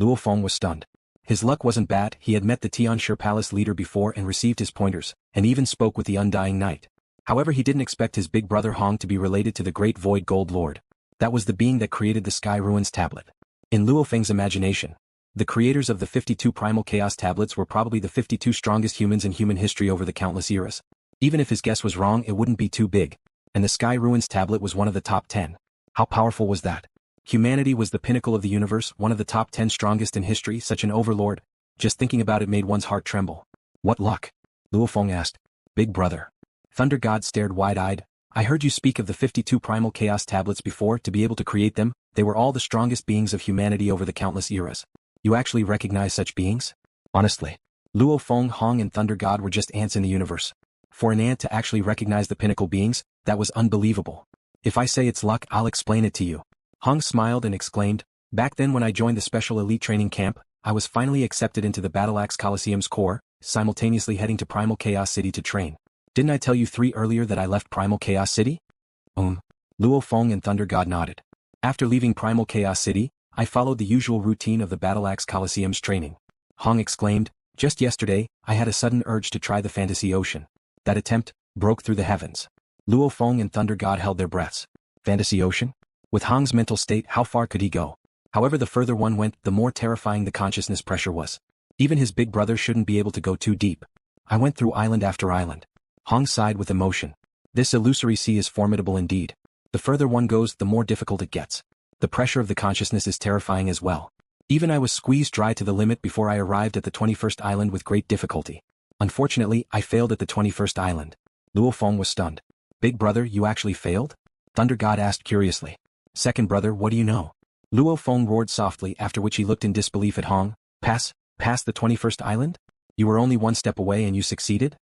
Luo was stunned. His luck wasn't bad, he had met the Tianshi Palace leader before and received his pointers, and even spoke with the Undying Knight. However, he didn't expect his big brother Hong to be related to the great Void Gold Lord. That was the being that created the Sky Ruins tablet. In LuoFeng's imagination, the creators of the 52 Primal Chaos tablets were probably the 52 strongest humans in human history over the countless eras. Even if his guess was wrong, it wouldn't be too big. And the Sky Ruins tablet was one of the top 10. How powerful was that? Humanity was the pinnacle of the universe, one of the top 10 strongest in history, such an overlord. Just thinking about it made one's heart tremble. What luck? Luo asked. Big brother. Thunder God stared wide-eyed. I heard you speak of the 52 Primal Chaos tablets before. To be able to create them, they were all the strongest beings of humanity over the countless eras. You actually recognize such beings? Honestly, Luo Feng, Hong and Thunder God were just ants in the universe. For an ant to actually recognize the pinnacle beings, that was unbelievable. If I say it's luck, I'll explain it to you. Hong smiled and exclaimed, back then when I joined the special elite training camp, I was finally accepted into the Battle Axe Coliseum's core, simultaneously heading to Primal Chaos City to train. Didn't I tell you 3 earlier that I left Primal Chaos City? Luo Feng and Thunder God nodded. After leaving Primal Chaos City, I followed the usual routine of the Battle Axe Coliseum's training. Hong exclaimed, just yesterday, I had a sudden urge to try the Fantasy Ocean. That attempt broke through the heavens. Luo Feng and Thunder God held their breaths. Fantasy Ocean? With Hong's mental state, how far could he go? However, the further one went, the more terrifying the consciousness pressure was. Even his big brother shouldn't be able to go too deep. I went through island after island. Hong sighed with emotion. This illusory sea is formidable indeed. The further one goes, the more difficult it gets. The pressure of the consciousness is terrifying as well. Even I was squeezed dry to the limit before I arrived at the 21st island with great difficulty. Unfortunately, I failed at the 21st island. Luo Feng was stunned. Big brother, you actually failed? Thunder God asked curiously. Second brother, what do you know? Luo Feng roared softly, after which he looked in disbelief at Hong. Pass the 21st island? You were only one step away and you succeeded?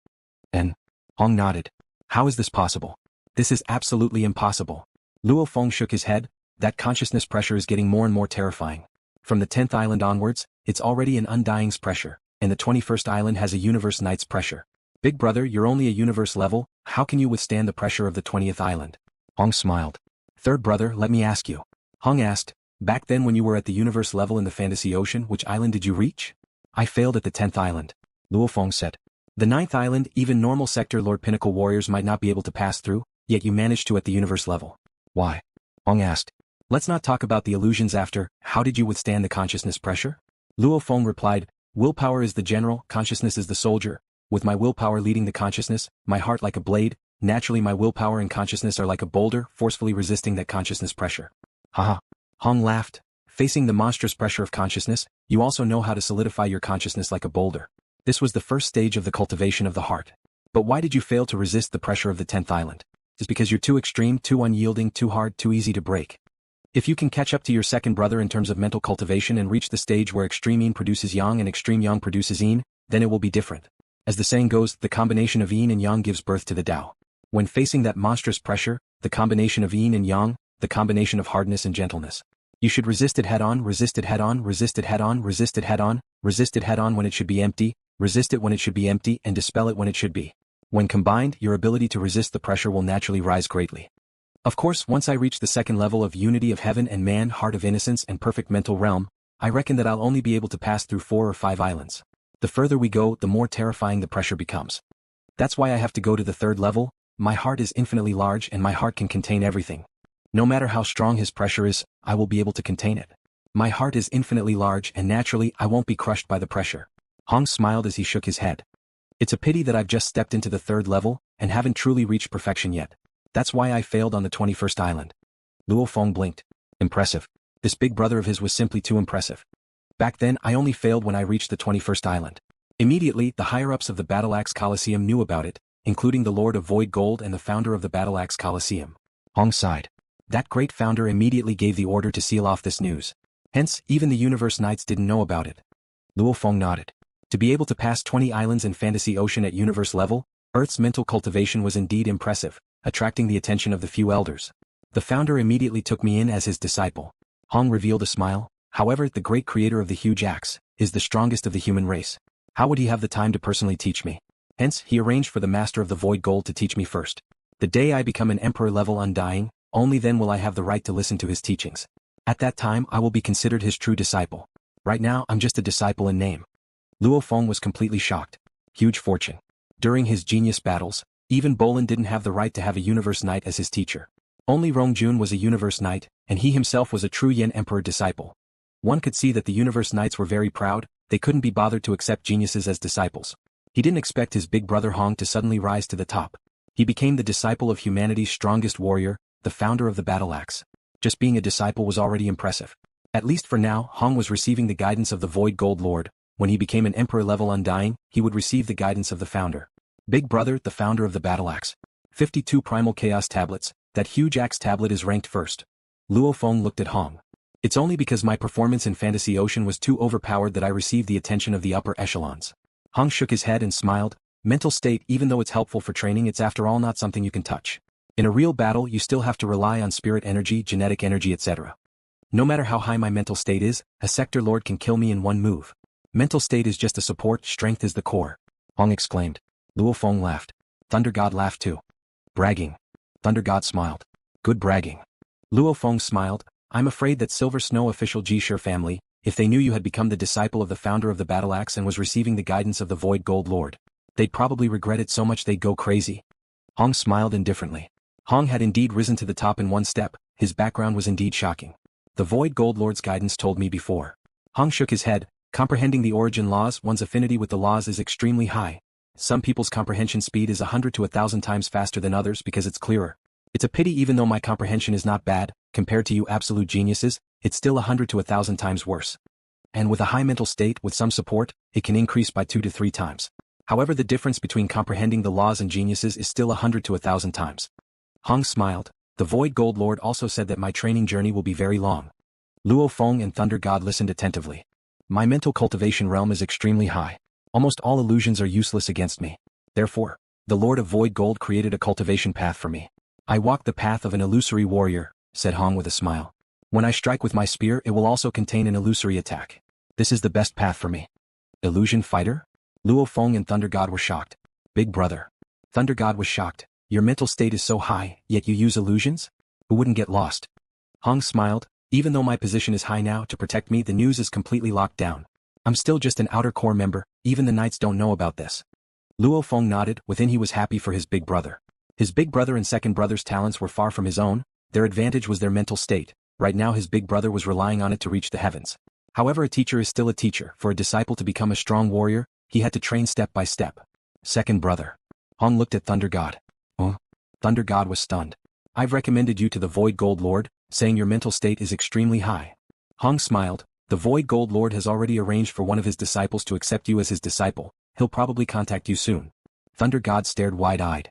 And Hong nodded. How is this possible? This is absolutely impossible. Luo Feng shook his head. That consciousness pressure is getting more and more terrifying. From the 10th island onwards, it's already an Undying's pressure, and the 21st island has a Universe Knight's pressure. Big brother, you're only a universe level, how can you withstand the pressure of the 20th island? Hong smiled. Third brother, let me ask you. Hong asked, back then when you were at the universe level in the Fantasy Ocean, which island did you reach? I failed at the 10th island. Luo Feng said. The 9th island, even normal sector Lord Pinnacle warriors might not be able to pass through, yet you managed to at the universe level. Why? Hong asked. Let's not talk about the illusions after. How did you withstand the consciousness pressure? Luo Feng replied, willpower is the general, consciousness is the soldier. With my willpower leading the consciousness, my heart like a blade, naturally my willpower and consciousness are like a boulder, forcefully resisting that consciousness pressure. Haha. Hong laughed. Facing the monstrous pressure of consciousness, you also know how to solidify your consciousness like a boulder. This was the first stage of the cultivation of the heart. But why did you fail to resist the pressure of the 10th island? It's because you're too extreme, too unyielding, too hard, too easy to break. If you can catch up to your second brother in terms of mental cultivation and reach the stage where extreme yin produces yang and extreme yang produces yin, then it will be different. As the saying goes, the combination of yin and yang gives birth to the Tao. When facing that monstrous pressure, the combination of yin and yang, the combination of hardness and gentleness. You should resist it head on, resist it head on, resist it head on, resist it head on, resist it head on when it should be empty, resist it when it should be empty and dispel it when it should be. When combined, your ability to resist the pressure will naturally rise greatly. Of course, once I reach the second level of unity of heaven and man, heart of innocence and perfect mental realm, I reckon that I'll only be able to pass through 4 or 5 islands. The further we go, the more terrifying the pressure becomes. That's why I have to go to the 3rd level. My heart is infinitely large and my heart can contain everything. No matter how strong his pressure is, I will be able to contain it. My heart is infinitely large and naturally I won't be crushed by the pressure. Hong smiled as he shook his head. It's a pity that I've just stepped into the 3rd level and haven't truly reached perfection yet. That's why I failed on the 21st island. Luo Feng blinked. Impressive. This big brother of his was simply too impressive. Back then, I only failed when I reached the 21st island. Immediately, the higher-ups of the Battle Axe Coliseum knew about it, including the Lord of Void Gold and the founder of the Battle Axe Coliseum. Hong sighed. That great founder immediately gave the order to seal off this news. Hence, even the Universe Knights didn't know about it. Luo Feng nodded. To be able to pass 20 islands in Fantasy Ocean at universe level, Earth's mental cultivation was indeed impressive, attracting the attention of the few elders. The founder immediately took me in as his disciple. Hong revealed a smile. However, the great creator of the huge axe is the strongest of the human race. How would he have the time to personally teach me? Hence, he arranged for the master of the Void Gold to teach me first. The day I become an emperor-level Undying, only then will I have the right to listen to his teachings. At that time I will be considered his true disciple. Right now I'm just a disciple in name. LuoFeng was completely shocked. Huge fortune. During his genius battles, even Bolin didn't have the right to have a universe knight as his teacher. Only Rongjun was a universe knight, and he himself was a true Yin Emperor disciple. One could see that the universe knights were very proud, they couldn't be bothered to accept geniuses as disciples. He didn't expect his big brother Hong to suddenly rise to the top. He became the disciple of humanity's strongest warrior, the founder of the battle axe. Just being a disciple was already impressive. At least for now, Hong was receiving the guidance of the Void Gold Lord. When he became an emperor-level undying, he would receive the guidance of the founder. Big brother, the founder of the battle axe. 52 primal chaos tablets, that huge axe tablet is ranked first. LuoFeng looked at Hong. It's only because my performance in Fantasy Ocean was too overpowered that I received the attention of the upper echelons. Hong shook his head and smiled. Mental state, even though it's helpful for training, it's after all not something you can touch. In a real battle you still have to rely on spirit energy, genetic energy, etc. No matter how high my mental state is, a sector lord can kill me in one move. Mental state is just a support, strength is the core. Hong exclaimed. LuoFeng laughed. Thunder God laughed too. Bragging. Thunder God smiled. Good bragging. LuoFeng smiled. I'm afraid that Silver Snow official Jishir family, if they knew you had become the disciple of the founder of the battle axe and was receiving the guidance of the Void Gold Lord, they'd probably regret it so much they'd go crazy. Hong smiled indifferently. Hong had indeed risen to the top in one step, his background was indeed shocking. The Void Gold Lord's guidance told me before. Hong shook his head. Comprehending the origin laws, one's affinity with the laws is extremely high. Some people's comprehension speed is 100 to 1,000 times faster than others because it's clearer. It's a pity even though my comprehension is not bad, compared to you absolute geniuses, it's still 100 to 1,000 times worse. And with a high mental state with some support, it can increase by 2 to 3 times. However, the difference between comprehending the laws and geniuses is still 100 to 1,000 times. Hong smiled. The Void Gold Lord also said that my training journey will be very long. LuoFeng and Thunder God listened attentively. My mental cultivation realm is extremely high. Almost all illusions are useless against me. Therefore, the Lord of Void Gold created a cultivation path for me. I walk the path of an illusory warrior, said Hong with a smile. When I strike with my spear it will also contain an illusory attack. This is the best path for me. Illusion fighter? LuoFeng and Thunder God were shocked. Big brother. Thunder God was shocked. Your mental state is so high, yet you use illusions? Who wouldn't get lost? Hong smiled. Even though my position is high now, to protect me the news is completely locked down. I'm still just an outer core member, even the knights don't know about this. LuoFeng nodded. Within he was happy for his big brother. His big brother and second brother's talents were far from his own, their advantage was their mental state. Right now his big brother was relying on it to reach the heavens. However, a teacher is still a teacher. For a disciple to become a strong warrior, he had to train step by step. Second brother. Hong looked at Thunder God. Thunder God was stunned. I've recommended you to the Void Gold Lord, saying your mental state is extremely high. Hong smiled. The Void Gold Lord has already arranged for one of his disciples to accept you as his disciple. He'll probably contact you soon. Thunder God stared wide-eyed.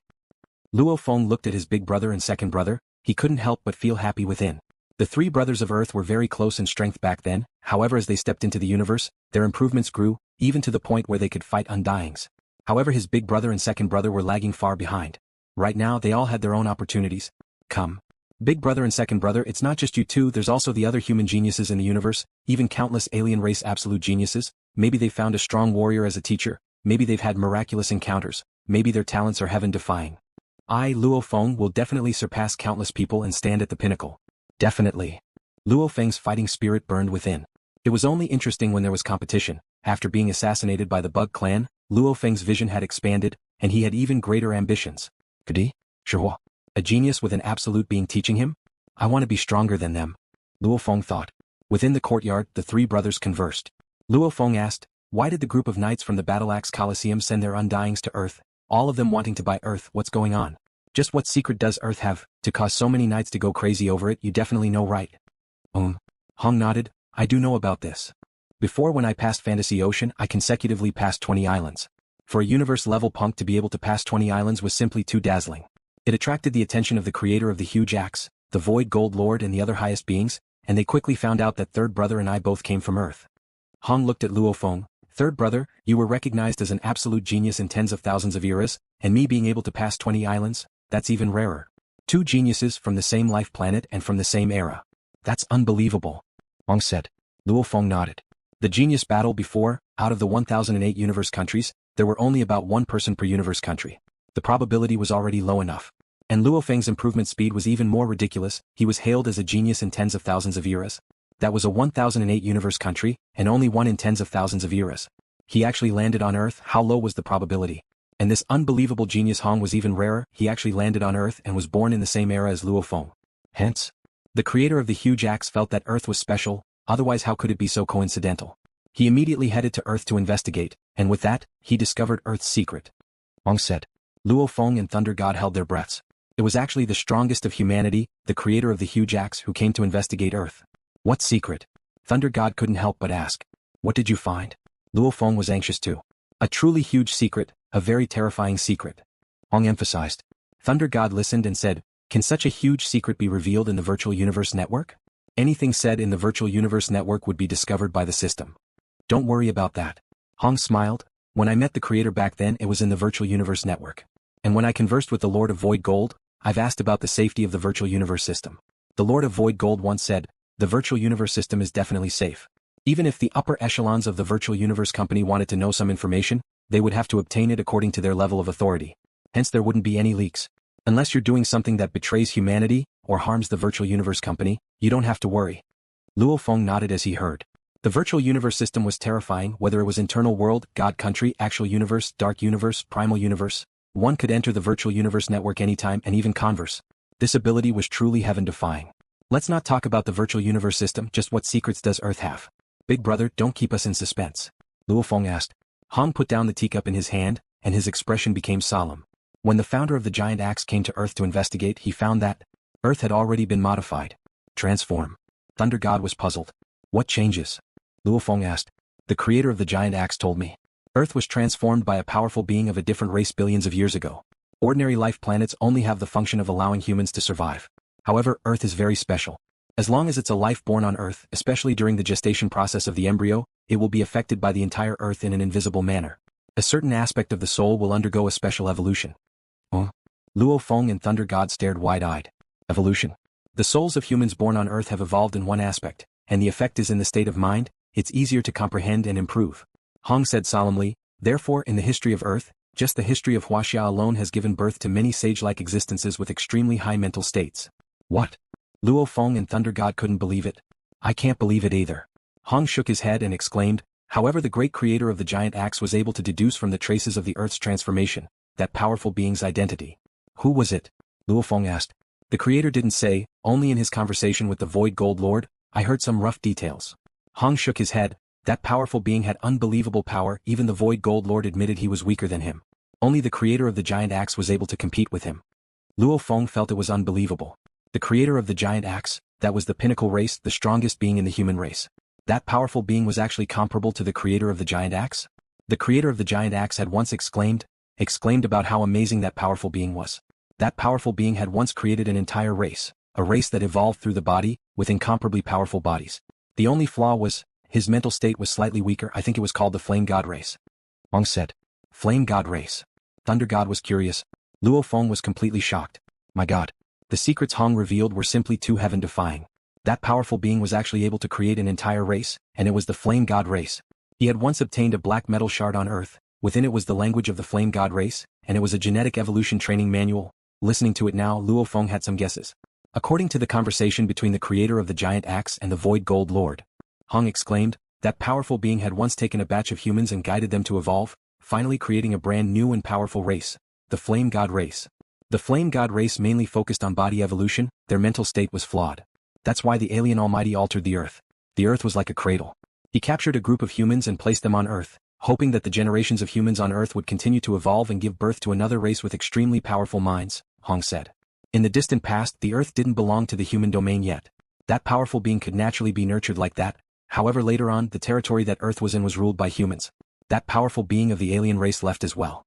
LuoFeng looked at his big brother and second brother. He couldn't help but feel happy within. The three brothers of Earth were very close in strength back then, however as they stepped into the universe, their improvements grew, even to the point where they could fight undyings. However, his big brother and second brother were lagging far behind. Right now they all had their own opportunities. Come. Big brother and second brother, it's not just you two, there's also the other human geniuses in the universe, even countless alien race absolute geniuses. Maybe they found a strong warrior as a teacher, maybe they've had miraculous encounters, maybe their talents are heaven-defying. I, LuoFeng, will definitely surpass countless people and stand at the pinnacle. Definitely. LuoFeng's fighting spirit burned within. It was only interesting when there was competition. After being assassinated by the Bug clan, LuoFeng's vision had expanded, and he had even greater ambitions. Kadi? Shihua. A genius with an absolute being teaching him? I want to be stronger than them. LuoFeng thought. Within the courtyard, the three brothers conversed. LuoFeng asked, why did the group of knights from the Battle Axe Coliseum send their undyings to Earth, all of them wanting to buy Earth? What's going on? Just what secret does Earth have, to cause so many knights to go crazy over it? You definitely know, right? Hong nodded. I do know about this. Before, when I passed Fantasy Ocean, I consecutively passed 20 islands. For a universe-level punk to be able to pass 20 islands was simply too dazzling. It attracted the attention of the creator of the huge axe, the Void Gold Lord and the other highest beings, and they quickly found out that third brother and I both came from Earth. Hong looked at LuoFeng. Third brother, you were recognized as an absolute genius in tens of thousands of eras, and me being able to pass 20 islands, that's even rarer. Two geniuses from the same life planet and from the same era. That's unbelievable. Hong said. LuoFeng nodded. The genius battle before, out of the 1008 universe countries, there were only about one person per universe country. The probability was already low enough. And LuoFeng's improvement speed was even more ridiculous. He was hailed as a genius in tens of thousands of eras. That was a 1008 universe country, and only one in tens of thousands of eras. He actually landed on Earth. How low was the probability? And this unbelievable genius Hong was even rarer. He actually landed on Earth and was born in the same era as Luo Feng. Hence, the creator of the huge axe felt that Earth was special, otherwise how could it be so coincidental? He immediately headed to Earth to investigate, and with that, he discovered Earth's secret. Hong said. Luo Feng and Thunder God held their breaths. It was actually the strongest of humanity, the creator of the huge axe, who came to investigate Earth. What secret? Thunder God couldn't help but ask. What did you find? Luo Feng was anxious too. A truly huge secret, a very terrifying secret. Hong emphasized. Thunder God listened and said, can such a huge secret be revealed in the virtual universe network? Anything said in the virtual universe network would be discovered by the system. Don't worry about that. Hong smiled. When I met the creator back then, it was in the virtual universe network. And when I conversed with the Lord of Void Gold, I've asked about the safety of the virtual universe system. The Lord of Void Gold once said, the virtual universe system is definitely safe. Even if the upper echelons of the virtual universe company wanted to know some information, they would have to obtain it according to their level of authority. Hence there wouldn't be any leaks. Unless you're doing something that betrays humanity, or harms the virtual universe company, you don't have to worry. Luo Feng nodded as he heard. The virtual universe system was terrifying, whether it was internal world, God country, actual universe, dark universe, primal universe. One could enter the virtual universe network anytime and even converse. This ability was truly heaven-defying. Let's not talk about the virtual universe system, just what secrets does Earth have? Big brother, don't keep us in suspense. Luo Feng asked. Hong put down the teacup in his hand, and his expression became solemn. When the founder of the giant axe came to Earth to investigate, he found that Earth had already been modified. Transform. Thunder God was puzzled. What changes? Luo Feng asked. The creator of the giant axe told me. Earth was transformed by a powerful being of a different race billions of years ago. Ordinary life planets only have the function of allowing humans to survive. However, Earth is very special. As long as it's a life born on Earth, especially during the gestation process of the embryo, it will be affected by the entire Earth in an invisible manner. A certain aspect of the soul will undergo a special evolution. Luo Feng and Thunder God stared wide-eyed. Evolution. The souls of humans born on Earth have evolved in one aspect, and the effect is in the state of mind. It's easier to comprehend and improve. Hong said solemnly, therefore in the history of Earth, just the history of Huaxia alone has given birth to many sage-like existences with extremely high mental states. What? Luo Feng and Thunder God couldn't believe it. I can't believe it either. Hong shook his head and exclaimed, however the great creator of the giant axe was able to deduce from the traces of the Earth's transformation, that powerful being's identity. Who was it? Luo Feng asked. The creator didn't say, only in his conversation with the Void Gold Lord, I heard some rough details. Hong shook his head. That powerful being had unbelievable power, even the Void Gold Lord admitted he was weaker than him. Only the creator of the giant axe was able to compete with him. Luo Feng felt it was unbelievable. The creator of the giant axe, that was the pinnacle race, the strongest being in the human race. That powerful being was actually comparable to the creator of the giant axe? The creator of the giant axe had once exclaimed about how amazing that powerful being was. That powerful being had once created an entire race, a race that evolved through the body, with incomparably powerful bodies. The only flaw was, his mental state was slightly weaker. I think it was called the Flame God race. Hong said. Flame God race. Thunder God was curious. Luo Feng was completely shocked. My God. The secrets Hong revealed were simply too heaven-defying. That powerful being was actually able to create an entire race, and it was the Flame God race. He had once obtained a black metal shard on Earth. Within it was the language of the Flame God race, and it was a genetic evolution training manual. Listening to it now, Luo Feng had some guesses. According to the conversation between the creator of the giant axe and the Void Gold Lord, Hong exclaimed, that powerful being had once taken a batch of humans and guided them to evolve, finally creating a brand new and powerful race, the Flame God race. The Flame God race mainly focused on body evolution. Their mental state was flawed. That's why the alien Almighty altered the Earth. The Earth was like a cradle. He captured a group of humans and placed them on Earth, hoping that the generations of humans on Earth would continue to evolve and give birth to another race with extremely powerful minds, Hong said. In the distant past, the Earth didn't belong to the human domain yet. That powerful being could naturally be nurtured like that. However, later on, the territory that Earth was in was ruled by humans. That powerful being of the alien race left as well.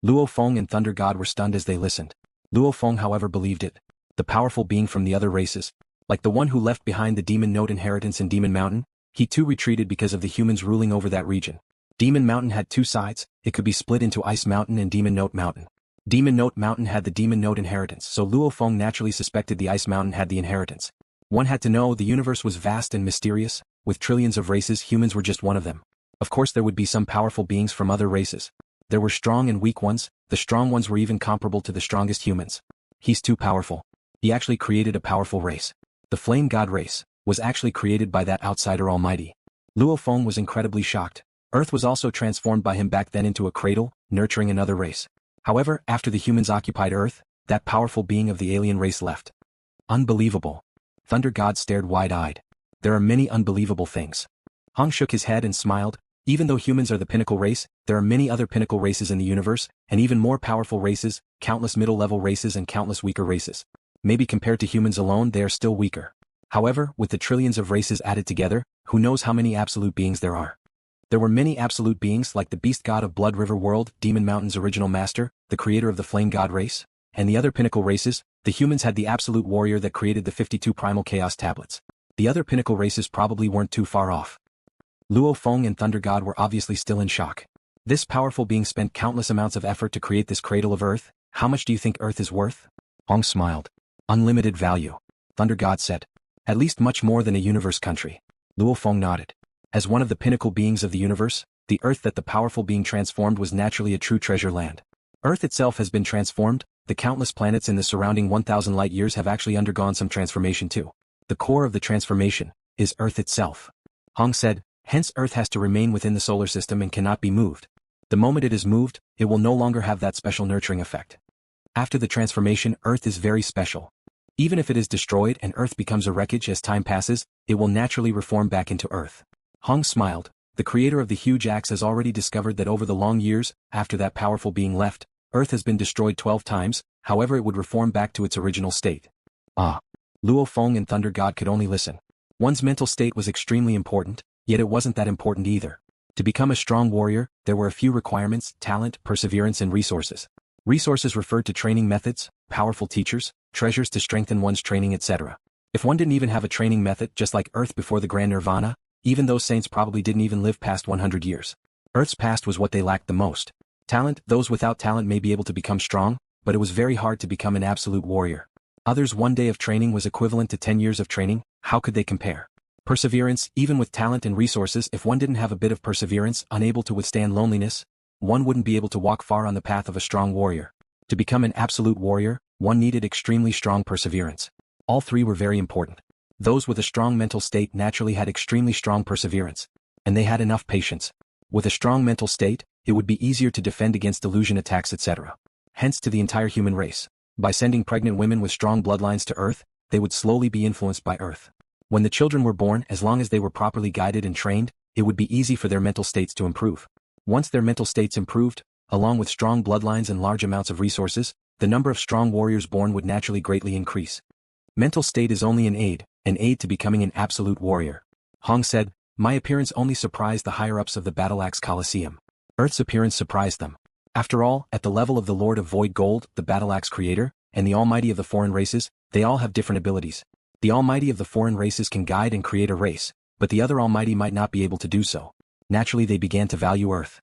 Luo Feng and Thunder God were stunned as they listened. Luo Feng, however, believed it. The powerful being from the other races, like the one who left behind the Demon Note inheritance in Demon Mountain, he too retreated because of the humans ruling over that region. Demon Mountain had two sides. It could be split into Ice Mountain and Demon Note Mountain. Demon Note Mountain had the Demon Note inheritance, so Luo Feng naturally suspected the Ice Mountain had the inheritance. One had to know the universe was vast and mysterious. With trillions of races, humans were just one of them. Of course there would be some powerful beings from other races. There were strong and weak ones. The strong ones were even comparable to the strongest humans. He's too powerful. He actually created a powerful race. The Flame God race. was actually created by that outsider almighty. LuoFeng was incredibly shocked. Earth was also transformed by him back then into a cradle, nurturing another race. However, after the humans occupied Earth, that powerful being of the alien race left. Unbelievable. Thunder God stared wide-eyed. There are many unbelievable things. Hong shook his head and smiled. Even though humans are the pinnacle race, there are many other pinnacle races in the universe, and even more powerful races, countless middle-level races and countless weaker races. Maybe compared to humans alone they are still weaker. However, with the trillions of races added together, who knows how many absolute beings there are. There were many absolute beings like the beast god of Blood River World, Demon Mountain's original master, the creator of the Flame God race, and the other pinnacle races. The humans had the absolute warrior that created the 52 primal chaos tablets. The other pinnacle races probably weren't too far off. Luo Feng and Thunder God were obviously still in shock. This powerful being spent countless amounts of effort to create this cradle of Earth. How much do you think Earth is worth? Hong smiled. Unlimited value. Thunder God said. At least much more than a universe country. Luo Feng nodded. As one of the pinnacle beings of the universe, the Earth that the powerful being transformed was naturally a true treasure land. Earth itself has been transformed. The countless planets in the surrounding 1,000 light years have actually undergone some transformation too. The core of the transformation is Earth itself. Hong said, hence Earth has to remain within the solar system and cannot be moved. The moment it is moved, it will no longer have that special nurturing effect. After the transformation, Earth is very special. Even if it is destroyed and Earth becomes a wreckage as time passes, it will naturally reform back into Earth. Hong smiled. The creator of the huge axe has already discovered that over the long years, after that powerful being left, Earth has been destroyed 12 times, however it would reform back to its original state. Ah. Luo Feng and Thunder God could only listen. One's mental state was extremely important, yet it wasn't that important either. To become a strong warrior, there were a few requirements: talent, perseverance and resources. Resources referred to training methods, powerful teachers, treasures to strengthen one's training, etc. If one didn't even have a training method, just like Earth before the Grand Nirvana, even those saints probably didn't even live past 100 years. Earth's past was what they lacked the most. Talent, those without talent may be able to become strong, but it was very hard to become an absolute warrior. Others' 1 day of training was equivalent to 10 years of training. How could they compare? Perseverance, even with talent and resources, if one didn't have a bit of perseverance, unable to withstand loneliness, one wouldn't be able to walk far on the path of a strong warrior. To become an absolute warrior, one needed extremely strong perseverance. All three were very important. Those with a strong mental state naturally had extremely strong perseverance, and they had enough patience. With a strong mental state, it would be easier to defend against delusion attacks, etc. Hence to the entire human race. By sending pregnant women with strong bloodlines to Earth, they would slowly be influenced by Earth. When the children were born, as long as they were properly guided and trained, it would be easy for their mental states to improve. Once their mental states improved, along with strong bloodlines and large amounts of resources, the number of strong warriors born would naturally greatly increase. Mental state is only an aid to becoming an absolute warrior. Hong said, my appearance only surprised the higher-ups of the Battle Axe Coliseum. Earth's appearance surprised them. After all, at the level of the Lord of Void Gold, the Battle Axe creator, and the Almighty of the foreign races, they all have different abilities. The Almighty of the foreign races can guide and create a race, but the other Almighty might not be able to do so. Naturally they began to value Earth.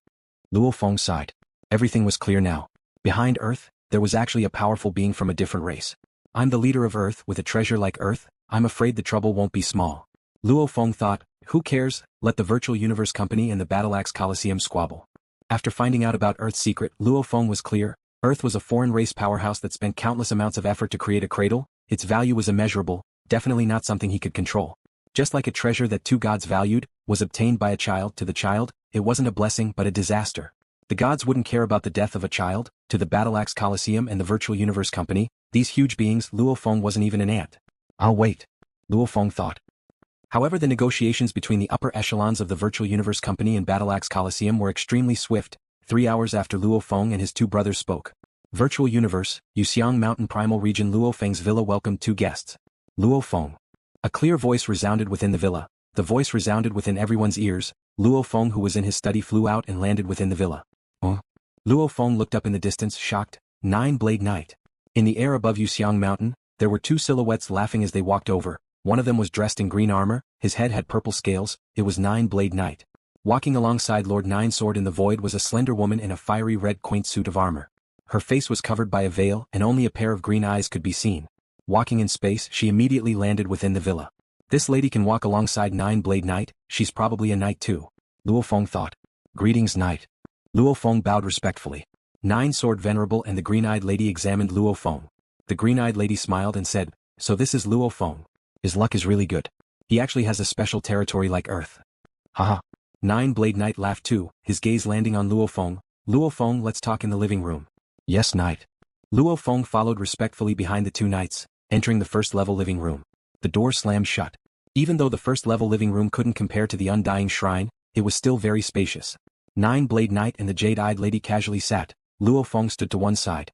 Luo Feng sighed. Everything was clear now. Behind Earth, there was actually a powerful being from a different race. I'm the leader of Earth with a treasure like Earth. I'm afraid the trouble won't be small. Luo Feng thought, who cares, let the Virtual Universe Company and the Battle Axe Coliseum squabble. After finding out about Earth's secret, Luo Feng was clear. Earth was a foreign race powerhouse that spent countless amounts of effort to create a cradle. Its value was immeasurable, definitely not something he could control. Just like a treasure that two gods valued, was obtained by a child to the child, it wasn't a blessing but a disaster. The gods wouldn't care about the death of a child. To the Battle Axe Coliseum and the Virtual Universe Company, these huge beings, Luo Feng wasn't even an ant. I'll wait. Luo Feng thought. However, the negotiations between the upper echelons of the Virtual Universe Company and Battle Axe Coliseum were extremely swift. 3 hours after Luo Feng and his two brothers spoke. Virtual Universe, Yuxiang Mountain Primal Region. LuoFeng's villa welcomed two guests. Luo Feng. A clear voice resounded within the villa. The voice resounded within everyone's ears. Luo Feng, who was in his study, flew out and landed within the villa. Luo Feng looked up in the distance, shocked. 9-Blade Knight. In the air above Yuxiang Mountain, there were two silhouettes laughing as they walked over. One of them was dressed in green armor, his head had purple scales. It was 9-Blade Knight. Walking alongside Lord Nine Sword in the Void was a slender woman in a fiery red quaint suit of armor. Her face was covered by a veil and only a pair of green eyes could be seen. Walking in space, she immediately landed within the villa. This lady can walk alongside 9-Blade Knight, she's probably a knight too. Luo Feng thought. Greetings, knight. Luo Feng bowed respectfully. Nine Sword Venerable and the green-eyed lady examined Luo Feng. The green-eyed lady smiled and said, so this is Luo Feng. His luck is really good. He actually has a special territory like Earth. Haha. Nine-Blade Knight laughed too, his gaze landing on LuoFeng. LuoFeng, let's talk in the living room. Yes, Knight. LuoFeng followed respectfully behind the two knights, entering the first-level living room. The door slammed shut. Even though the first-level living room couldn't compare to the Undying Shrine, it was still very spacious. Nine-Blade Knight and the Jade-Eyed Lady casually sat. LuoFeng stood to one side.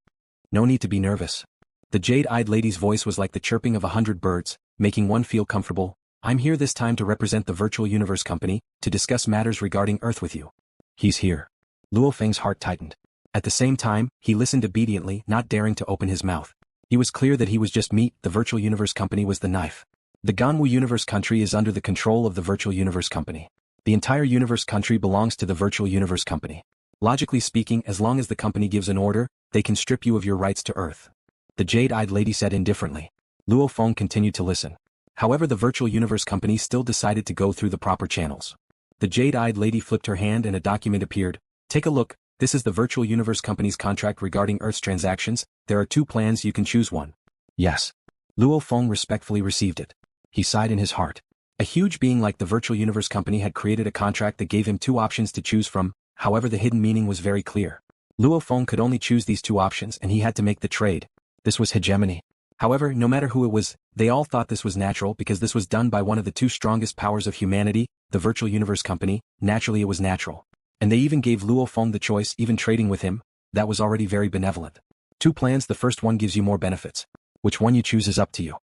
No need to be nervous. The Jade-Eyed Lady's voice was like the chirping of 100 birds, making one feel comfortable. I'm here this time to represent the Virtual Universe Company, to discuss matters regarding Earth with you. He's here. LuoFeng's heart tightened. At the same time, he listened obediently, not daring to open his mouth. It was clear that he was just meat, the Virtual Universe Company was the knife. The Ganwu Universe Country is under the control of the Virtual Universe Company. The entire Universe Country belongs to the Virtual Universe Company. Logically speaking, as long as the company gives an order, they can strip you of your rights to Earth. The Jade-Eyed Lady said indifferently. LuoFeng continued to listen. However, the Virtual Universe Company still decided to go through the proper channels. The Jade-Eyed Lady flipped her hand and a document appeared. Take a look, this is the Virtual Universe Company's contract regarding Earth's transactions. There are two plans, you can choose one. Yes. LuoFeng respectfully received it. He sighed in his heart. A huge being like the Virtual Universe Company had created a contract that gave him two options to choose from, however the hidden meaning was very clear. LuoFeng could only choose these two options and he had to make the trade. This was hegemony. However, no matter who it was, they all thought this was natural because this was done by one of the two strongest powers of humanity, the Virtual Universe Company. Naturally it was natural. And they even gave LuoFeng the choice, even trading with him. That was already very benevolent. Two plans, the first one gives you more benefits. Which one you choose is up to you.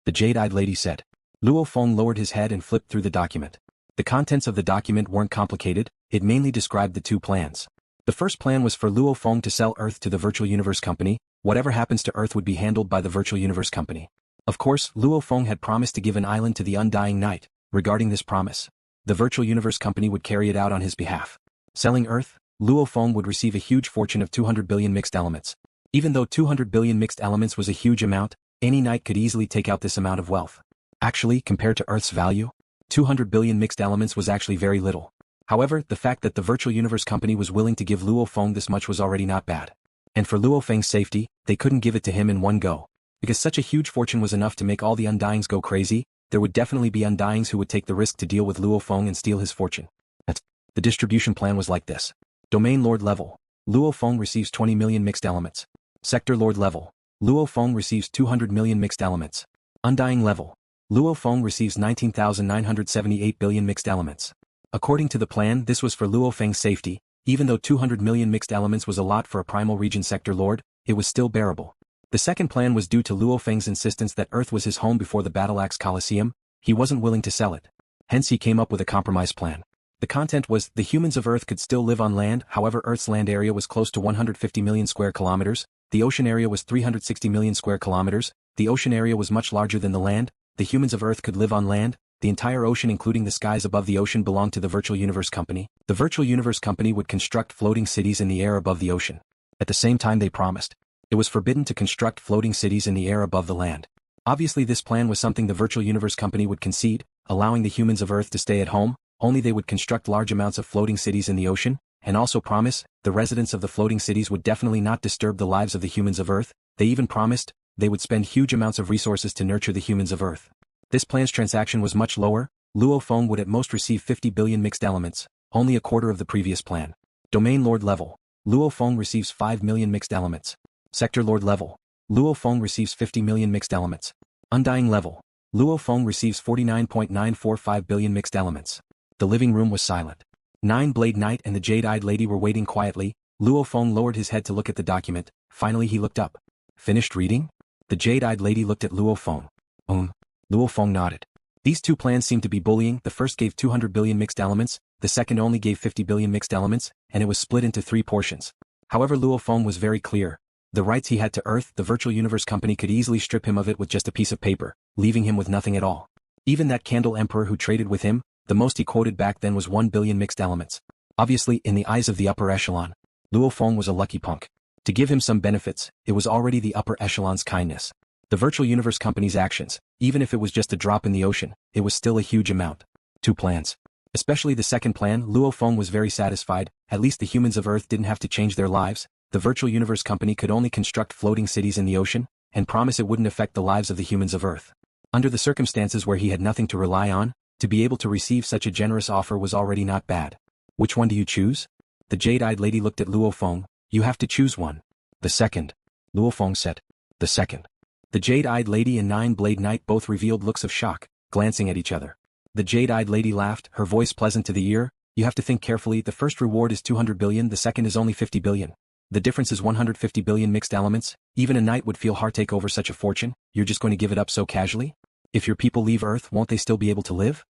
The Jade-Eyed Lady said. LuoFeng lowered his head and flipped through the document. The contents of the document weren't complicated, it mainly described the two plans. The first plan was for LuoFeng to sell Earth to the Virtual Universe Company. Whatever happens to Earth would be handled by the Virtual Universe Company. Of course, LuoFeng had promised to give an island to the Undying Knight. Regarding this promise, the Virtual Universe Company would carry it out on his behalf. Selling Earth, LuoFeng would receive a huge fortune of 200 billion mixed elements. Even though 200 billion mixed elements was a huge amount, any knight could easily take out this amount of wealth. Actually, compared to Earth's value, 200 billion mixed elements was actually very little. However, the fact that the Virtual Universe Company was willing to give LuoFeng this much was already not bad. And for LuoFeng's safety, they couldn't give it to him in one go. Because such a huge fortune was enough to make all the Undyings go crazy, there would definitely be Undyings who would take the risk to deal with LuoFeng and steal his fortune. The distribution plan was like this. Domain Lord level. LuoFeng receives 20 million mixed elements. Sector Lord level. LuoFeng receives 200 million mixed elements. Undying level. LuoFeng receives 19,978 billion mixed elements. According to the plan, this was for LuoFeng's safety. Even though 200 million mixed elements was a lot for a primal region sector lord, it was still bearable. The second plan was due to LuoFeng's insistence that Earth was his home before the Battle Axe Coliseum. He wasn't willing to sell it. Hence he came up with a compromise plan. The content was, the humans of Earth could still live on land, however Earth's land area was close to 150 million square kilometers, the ocean area was 360 million square kilometers, the ocean area was much larger than the land, the humans of Earth could live on land, the entire ocean including the skies above the ocean belonged to the Virtual Universe Company. The Virtual Universe Company would construct floating cities in the air above the ocean. At the same time they promised. It was forbidden to construct floating cities in the air above the land. Obviously this plan was something the Virtual Universe Company would concede, allowing the humans of Earth to stay at home, only they would construct large amounts of floating cities in the ocean, and also promise, the residents of the floating cities would definitely not disturb the lives of the humans of Earth. They even promised, they would spend huge amounts of resources to nurture the humans of Earth. This plan's transaction was much lower. LuoFeng would at most receive 50 billion mixed elements, only a quarter of the previous plan. Domain Lord level. LuoFeng receives 5 million mixed elements. Sector Lord level. LuoFeng receives 50 million mixed elements. Undying level. LuoFeng receives 49.945 billion mixed elements. The living room was silent. Nine-Blade Knight and the Jade-Eyed Lady were waiting quietly. LuoFeng lowered his head to look at the document. Finally he looked up. Finished reading? The Jade-Eyed Lady looked at LuoFeng. LuoFeng nodded. These two plans seemed to be bullying. The first gave 200 billion mixed elements, the second only gave 50 billion mixed elements, and it was split into 3 portions. However, LuoFeng was very clear. The rights he had to Earth, the Virtual Universe Company could easily strip him of it with just a piece of paper, leaving him with nothing at all. Even that Candle Emperor who traded with him, the most he quoted back then was 1 billion mixed elements. Obviously, in the eyes of the upper echelon, LuoFeng was a lucky punk. To give him some benefits, it was already the upper echelon's kindness. The Virtual Universe Company's actions, even if it was just a drop in the ocean, it was still a huge amount. 2 plans. Especially the second plan, LuoFeng was very satisfied. At least the humans of Earth didn't have to change their lives. The Virtual Universe Company could only construct floating cities in the ocean, and promise it wouldn't affect the lives of the humans of Earth. Under the circumstances where he had nothing to rely on, to be able to receive such a generous offer was already not bad. Which one do you choose? The jade-eyed lady looked at LuoFeng. You have to choose one. The second. LuoFeng said. The second. The jade-eyed lady and Nine-Blade Knight both revealed looks of shock, glancing at each other. The jade-eyed lady laughed, her voice pleasant to the ear. You have to think carefully. The first reward is 200 billion, the second is only 50 billion. The difference is 150 billion mixed elements. Even a knight would feel heartache over such a fortune. You're just going to give it up so casually? If your people leave Earth, won't they still be able to live?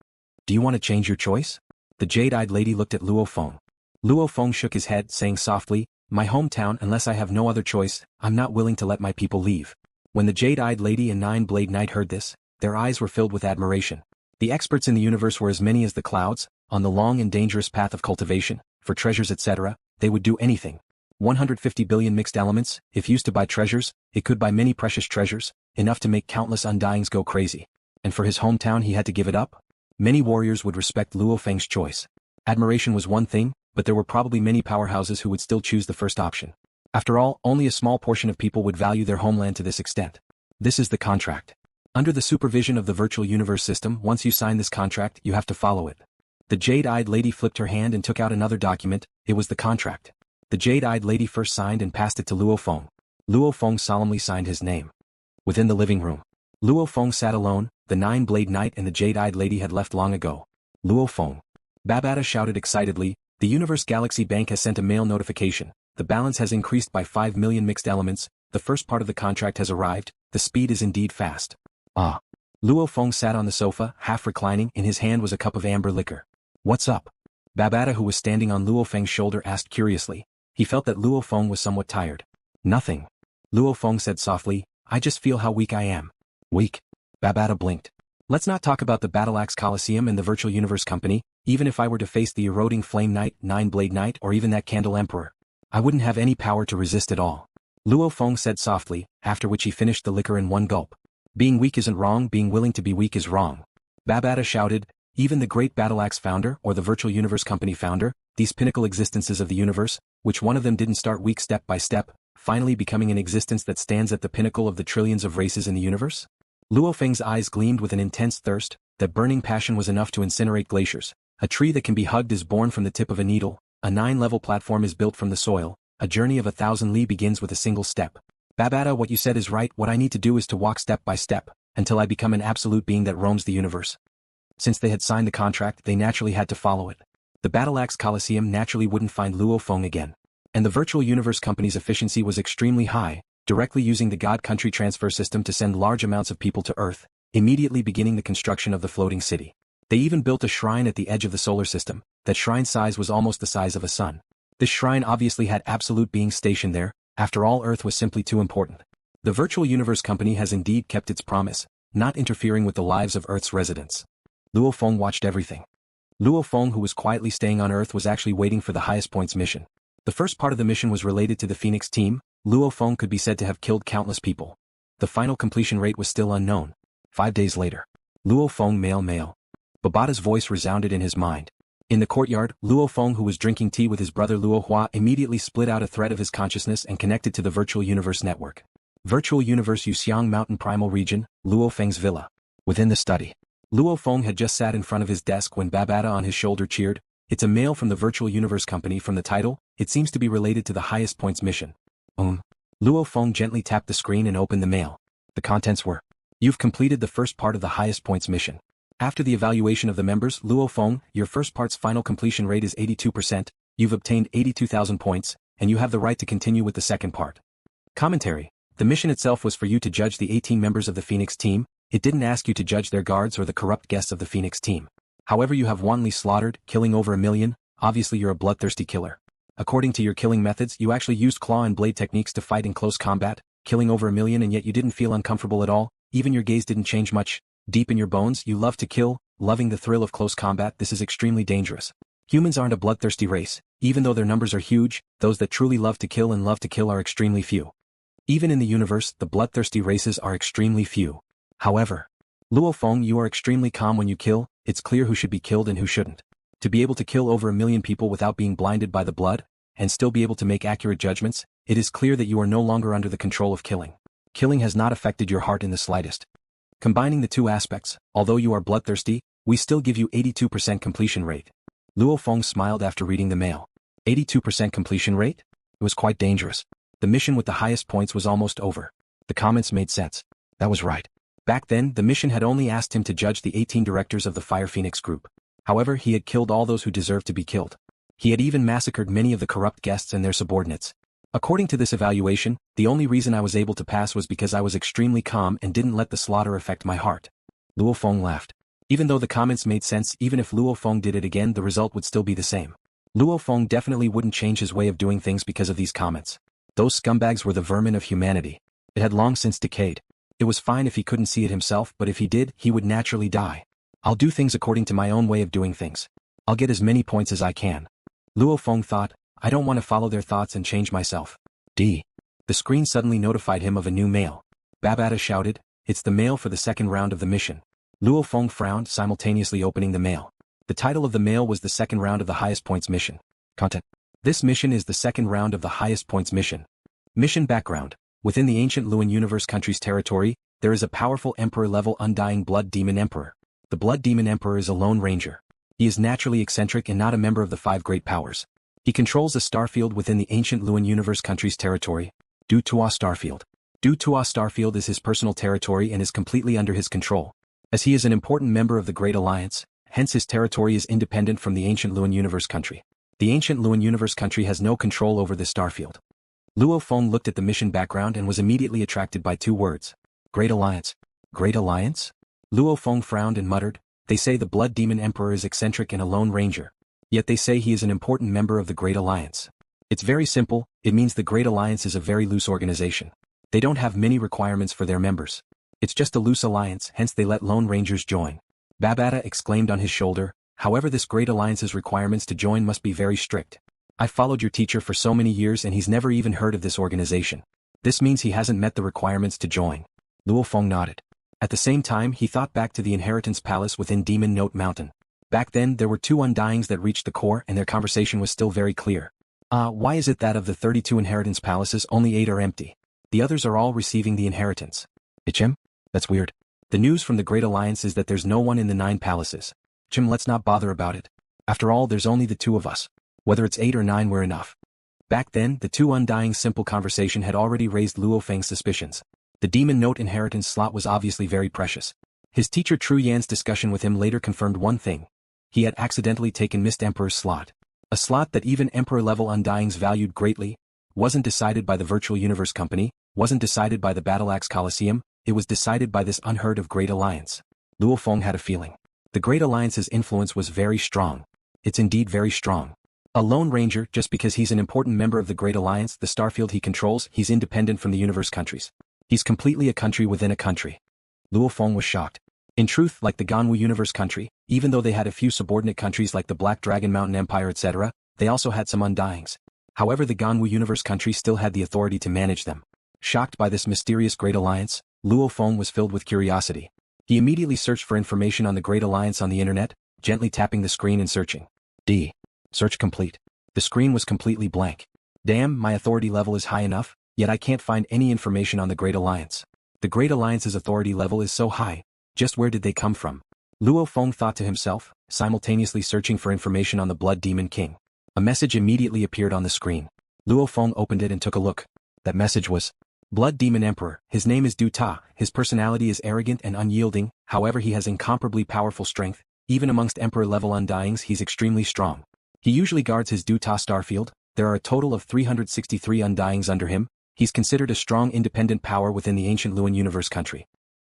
Do you want to change your choice? The jade-eyed lady looked at LuoFeng. LuoFeng shook his head, saying softly, my hometown, unless I have no other choice, I'm not willing to let my people leave. When the jade-eyed lady and Nine-Blade Knight heard this, their eyes were filled with admiration. The experts in the universe were as many as the clouds, on the long and dangerous path of cultivation, for treasures etc., they would do anything. 150 billion mixed elements, if used to buy treasures, it could buy many precious treasures, enough to make countless undyings go crazy. And for his hometown he had to give it up? Many warriors would respect LuoFeng's choice. Admiration was one thing, but there were probably many powerhouses who would still choose the first option. After all, only a small portion of people would value their homeland to this extent. This is the contract. Under the supervision of the virtual universe system, once you sign this contract, you have to follow it. The jade-eyed lady flipped her hand and took out another document. It was the contract. The jade-eyed lady first signed and passed it to LuoFeng. LuoFeng solemnly signed his name. Within the living room, LuoFeng sat alone. The Nine-Blade Knight and the jade-eyed lady had left long ago. LuoFeng. Babata shouted excitedly, the Universe Galaxy Bank has sent a mail notification. The balance has increased by 5 million mixed elements. The first part of the contract has arrived. The speed is indeed fast. Ah. LuoFeng sat on the sofa, half reclining. In his hand was a cup of amber liquor. What's up? Babata, who was standing on LuoFeng's shoulder, asked curiously. He felt that LuoFeng was somewhat tired. Nothing. LuoFeng said softly, I just feel how weak I am. Weak? Babata blinked. Let's not talk about the Battle Axe Coliseum and the Virtual Universe Company. Even if I were to face the eroding Flame Knight, Nine-Blade Knight, or even that Candle Emperor, I wouldn't have any power to resist at all. LuoFeng said softly, after which he finished the liquor in one gulp. Being weak isn't wrong, being willing to be weak is wrong. Babata shouted, even the great Battle Axe founder or the Virtual Universe Company founder, these pinnacle existences of the universe, which one of them didn't start weak step by step, finally becoming an existence that stands at the pinnacle of the trillions of races in the universe? LuoFeng's eyes gleamed with an intense thirst. That burning passion was enough to incinerate glaciers. A tree that can be hugged is born from the tip of a needle. A 9-level platform is built from the soil. A journey of 1,000 li begins with a single step. Babata, what you said is right. What I need to do is to walk step by step, until I become an absolute being that roams the universe. Since they had signed the contract, they naturally had to follow it. The Battle Axe Coliseum naturally wouldn't find LuoFeng again. And the Virtual Universe Company's efficiency was extremely high, directly using the God Country transfer system to send large amounts of people to Earth, immediately beginning the construction of the floating city. They even built a shrine at the edge of the solar system. That shrine's size was almost the size of a sun. This shrine obviously had absolute beings stationed there. After all, Earth was simply too important. The Virtual Universe Company has indeed kept its promise, not interfering with the lives of Earth's residents. LuoFeng watched everything. LuoFeng, who was quietly staying on Earth, was actually waiting for the highest points mission. The first part of the mission was related to the Phoenix team. LuoFeng could be said to have killed countless people. The final completion rate was still unknown. 5 days later. LuoFeng mail. Babata's voice resounded in his mind. In the courtyard, LuoFeng, who was drinking tea with his brother Luohua, immediately split out a thread of his consciousness and connected to the Virtual Universe network. Virtual Universe Yuxiang Mountain Primal Region, LuoFeng's villa. Within the study. LuoFeng had just sat in front of his desk when Babata on his shoulder cheered. It's a mail from the Virtual Universe Company. From the title, it seems to be related to the highest points mission. LuoFeng gently tapped the screen and opened the mail. The contents were, you've completed the first part of the highest points mission. After the evaluation of the members, LuoFeng, your first part's final completion rate is 82%, you've obtained 82,000 points, and you have the right to continue with the second part. Commentary. The mission itself was for you to judge the 18 members of the Phoenix team. It didn't ask you to judge their guards or the corrupt guests of the Phoenix team. However, you have wantonly slaughtered, killing over 1 million, obviously you're a bloodthirsty killer. According to your killing methods, you actually used claw and blade techniques to fight in close combat, killing over 1 million, and yet you didn't feel uncomfortable at all. Even your gaze didn't change much. Deep in your bones, you love to kill, loving the thrill of close combat. This is extremely dangerous. Humans aren't a bloodthirsty race. Even though their numbers are huge, those that truly love to kill and love to kill are extremely few. Even in the universe, the bloodthirsty races are extremely few. However, LuoFeng, you are extremely calm when you kill. It's clear who should be killed and who shouldn't. To be able to kill over 1 million people without being blinded by the blood, and still be able to make accurate judgments, it is clear that you are no longer under the control of killing. Killing has not affected your heart in the slightest. Combining the two aspects, although you are bloodthirsty, we still give you 82% completion rate. LuoFeng smiled after reading the mail. 82% completion rate? It was quite dangerous. The mission with the highest points was almost over. The comments made sense. That was right. Back then, the mission had only asked him to judge the 18 directors of the Fire Phoenix group. However, he had killed all those who deserved to be killed. He had even massacred many of the corrupt guests and their subordinates. According to this evaluation, the only reason I was able to pass was because I was extremely calm and didn't let the slaughter affect my heart. LuoFeng laughed. Even though the comments made sense, even if LuoFeng did it again, the result would still be the same. LuoFeng definitely wouldn't change his way of doing things because of these comments. Those scumbags were the vermin of humanity. It had long since decayed. It was fine if he couldn't see it himself, but if he did, he would naturally die. I'll do things according to my own way of doing things. I'll get as many points as I can. LuoFeng thought, I don't want to follow their thoughts and change myself. The screen suddenly notified him of a new mail. Babata shouted, it's the mail for the second round of the mission. LuoFeng frowned, simultaneously opening the mail. The title of the mail was the second round of the highest points mission. Content. This mission is the second round of the highest points mission. Mission background. Within the ancient Luoan universe country's territory, there is a powerful emperor-level undying blood demon emperor. The blood demon emperor is a lone ranger. He is naturally eccentric and not a member of the five great powers. He controls a starfield within the ancient Luoan universe country's territory. Du Tua Starfield. Du Tua Starfield is his personal territory and is completely under his control. As he is an important member of the Great Alliance, hence his territory is independent from the ancient Luoan universe country. The ancient Luoan universe country has no control over this starfield. LuoFeng looked at the mission background and was immediately attracted by two words. Great Alliance. Great Alliance? LuoFeng frowned and muttered, they say the Blood Demon Emperor is eccentric and a lone ranger. Yet they say he is an important member of the Great Alliance. It's very simple, it means the Great Alliance is a very loose organization. They don't have many requirements for their members. It's just a loose alliance, hence they let lone rangers join. Babata exclaimed on his shoulder, however this Great Alliance's requirements to join must be very strict. I followed your teacher for so many years and he's never even heard of this organization. This means he hasn't met the requirements to join. LuoFeng nodded. At the same time he thought back to the inheritance palace within Demon Note Mountain. Back then there were two undyings that reached the core and their conversation was still very clear. Why is it that of the 32 inheritance palaces only 8 are empty? The others are all receiving the inheritance. Ichim? That's weird. The news from the Great Alliance is that there's no one in the 9 palaces. Chim, let's not bother about it. After all, there's only the 2 of us. Whether it's 8 or 9, we're enough. Back then, the two undying's simple conversation had already raised LuoFeng's suspicions. The Demon Note inheritance slot was obviously very precious. His teacher Tru Yan's discussion with him later confirmed one thing. He had accidentally taken Mist Emperor's slot. A slot that even Emperor-level undyings valued greatly, wasn't decided by the Virtual Universe Company, wasn't decided by the Battleaxe Coliseum, it was decided by this unheard of Great Alliance. LuoFeng had a feeling. The Great Alliance's influence was very strong. It's indeed very strong. A lone ranger, just because he's an important member of the Great Alliance, the starfield he controls, he's independent from the universe countries. He's completely a country within a country. LuoFeng was shocked. In truth, like the Ganwu universe country, even though they had a few subordinate countries like the Black Dragon Mountain Empire etc., they also had some undyings. However, the Ganwu universe country still had the authority to manage them. Shocked by this mysterious Great Alliance, LuoFeng was filled with curiosity. He immediately searched for information on the Great Alliance on the internet, gently tapping the screen and searching. Search complete. The screen was completely blank. Damn, my authority level is high enough, yet I can't find any information on the Great Alliance. The Great Alliance's authority level is so high, just where did they come from? LuoFeng thought to himself, simultaneously searching for information on the Blood Demon King. A message immediately appeared on the screen. LuoFeng opened it and took a look. That message was, Blood Demon Emperor, his name is Du Ta, his personality is arrogant and unyielding, however he has incomparably powerful strength, even amongst Emperor-level undyings he's extremely strong. He usually guards his Du Ta Starfield, there are a total of 363 undyings under him, he's considered a strong independent power within the ancient Luoan universe country.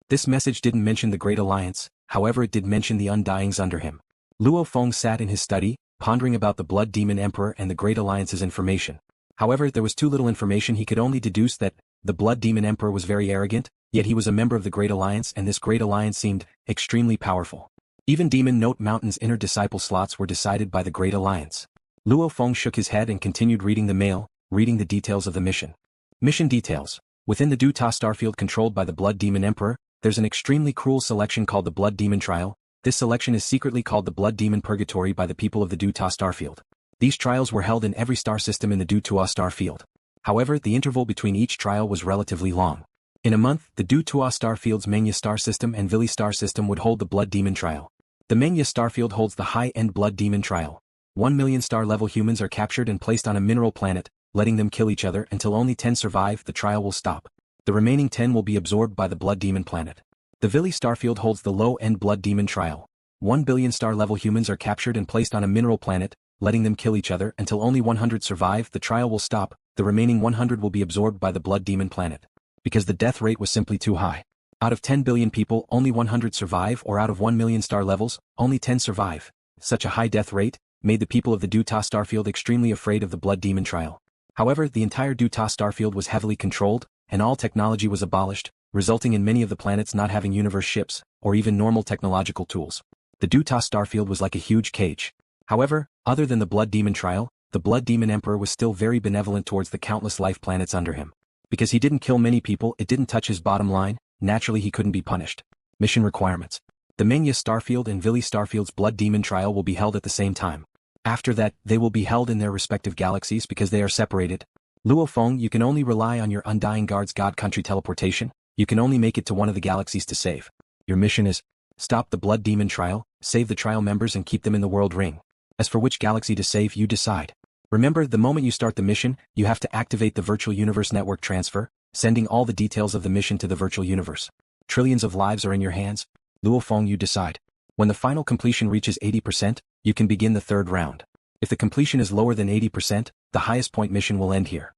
This message didn't mention the Great Alliance, however it did mention the undyings under him. LuoFeng sat in his study, pondering about the Blood Demon Emperor and the Great Alliance's information. However, there was too little information. He could only deduce that the Blood Demon Emperor was very arrogant, yet he was a member of the Great Alliance and this Great Alliance seemed extremely powerful. Even Demon Note Mountain's inner disciple slots were decided by the Great Alliance. LuoFeng shook his head and continued reading the mail, reading the details of the mission. Mission details. Within the Du Ta Starfield controlled by the Blood Demon Emperor, there's an extremely cruel selection called the Blood Demon Trial. This selection is secretly called the Blood Demon Purgatory by the people of the Du Ta Starfield. These trials were held in every star system in the Du Tua Starfield. However, the interval between each trial was relatively long. In a month, the Du Tua Starfield's Mania Star System and Vili Star System would hold the Blood Demon Trial. The Mania Starfield holds the high-end Blood Demon Trial. 1,000,000 star-level humans are captured and placed on a mineral planet, letting them kill each other until only 10 survive. The trial will stop. The remaining 10 will be absorbed by the Blood Demon planet. The Vili Starfield holds the low-end Blood Demon Trial. 1,000,000,000 star-level humans are captured and placed on a mineral planet, letting them kill each other until only 100 survive. The trial will stop. The remaining 100 will be absorbed by the Blood Demon planet. Because the death rate was simply too high. Out of 10 billion people, only 100 survive, or out of 1,000,000 star levels, only 10 survive. Such a high death rate made the people of the Du Ta Starfield extremely afraid of the Blood Demon Trial. However, the entire Du Ta Starfield was heavily controlled, and all technology was abolished, resulting in many of the planets not having universe ships, or even normal technological tools. The Du Ta Starfield was like a huge cage. However, other than the Blood Demon Trial, the Blood Demon Emperor was still very benevolent towards the countless life planets under him. Because he didn't kill many people, it didn't touch his bottom line, naturally he couldn't be punished. Mission requirements. The Mania Starfield and Vili Starfield's Blood Demon Trial will be held at the same time. After that, they will be held in their respective galaxies because they are separated. LuoFeng, you can only rely on your Undying Guard's God Country teleportation. You can only make it to one of the galaxies to save. Your mission is, stop the Blood Demon Trial, save the trial members and keep them in the World Ring. As for which galaxy to save, you decide. Remember, the moment you start the mission, you have to activate the Virtual Universe Network transfer, sending all the details of the mission to the Virtual Universe. Trillions of lives are in your hands. LuoFeng, you decide. When the final completion reaches 80%, you can begin the third round. If the completion is lower than 80%, the highest point mission will end here.